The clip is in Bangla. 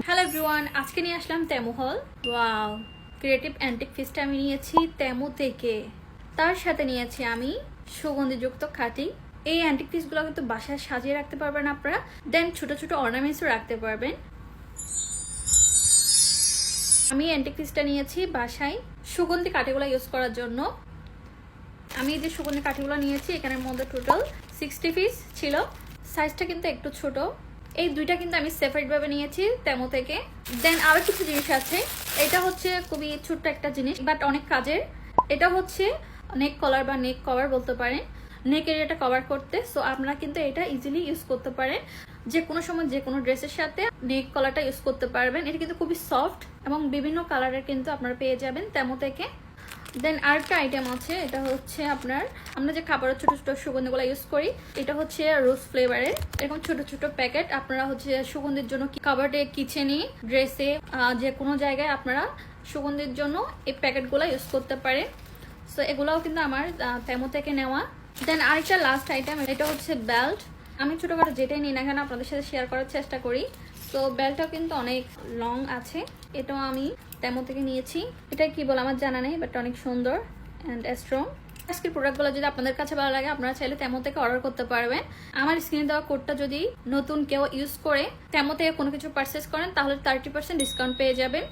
হ্যালো এভরিওয়ান, আজকে নিয়ে আসলাম তেমু হল। ওয়াও, ক্রিয়েটিভ অ্যান্টিক পিসটা আমি নিয়েছি তেমু থেকে। তার সাথে নিয়েছি আমি সুগন্ধিযুক্ত খাঁটি। এই অ্যান্টিক পিসগুলো কিন্তু বাসায় সাজিয়ে রাখতে পারবেন আপনারা, দেন ছোট ছোট অর্নামেন্টসও রাখতে পারবেন। আমি অ্যান্টিক পিসটা নিয়েছি বাসায় সুগন্ধি কাঠিগুলো ইউজ করার জন্য। আমি এই যে সুগন্ধি কাঠিগুলো নিয়েছি, এখানের মধ্যে টোটাল 60 পিস ছিল। সাইজটা কিন্তু একটু ছোট। এই দুইটা কিন্তু আমি সেপারেট ভাবে নিয়েছি তেমো থেকে। দেন আরো কিছু জিনিস আছে। এটা হচ্ছে খুবই ছোট্ট একটা জিনিস, বাট অনেক কাজের। এটা হচ্ছে নেক কলার বা নেক কভার বলতে পারেন, নেক এরিয়াটা কভার করতে। সো আপনারা কিন্তু এটা ইজিলি ইউজ করতে পারেন, যে কোনো সময় যে কোনো ড্রেসের সাথে নেক কলারটা ইউজ করতে পারবেন। এটা কিন্তু খুবই সফট এবং বিভিন্ন কালারের কিন্তু আপনারা পেয়ে যাবেন তেমো থেকে। দেন আরেকটা আইটেম আছে, এটা হচ্ছে আপনার আমরা যে খাবারের ছোট ছোট সুগন্ধিগুলো ইউজ করি, এটা হচ্ছে রোজ ফ্লেভারের এরকম ছোট ছোট প্যাকেট। আপনারা হচ্ছে সুগন্ধির জন্য কাবার্ডে, কিচেনে, ড্রেসে, যে কোনো জায়গায় আপনারা সুগন্ধির জন্য এই প্যাকেটগুলো ইউজ করতে পারেন। সো এগুলোও কিন্তু আমার তেমো থেকে নেওয়া। দেন আরেকটা লাস্ট আইটেম, এটা হচ্ছে বেল্ট। আমি ছোটখাটো যেটাই নিই না কেন আপনাদের সাথে শেয়ার করার চেষ্টা করি। তো বেল্টটাও কিন্তু অনেক লং আছে, এটাও আমি তেমো থেকে নিয়েছি। এটা কি বলে আমার জানা নেই, বাট অনেক সুন্দর অ্যান্ড স্ট্রং। আজকের প্রোডাক্টগুলো যদি আপনাদের কাছে ভালো লাগে, আপনারা চাইলে তেমো থেকে অর্ডার করতে পারবেন। আমার স্ক্রিনে দেওয়া কোডটা যদি নতুন কেউ ইউজ করে তেমো থেকে কোনো কিছু পারচেস করেন, তাহলে 30% ডিসকাউন্ট পেয়ে যাবেন।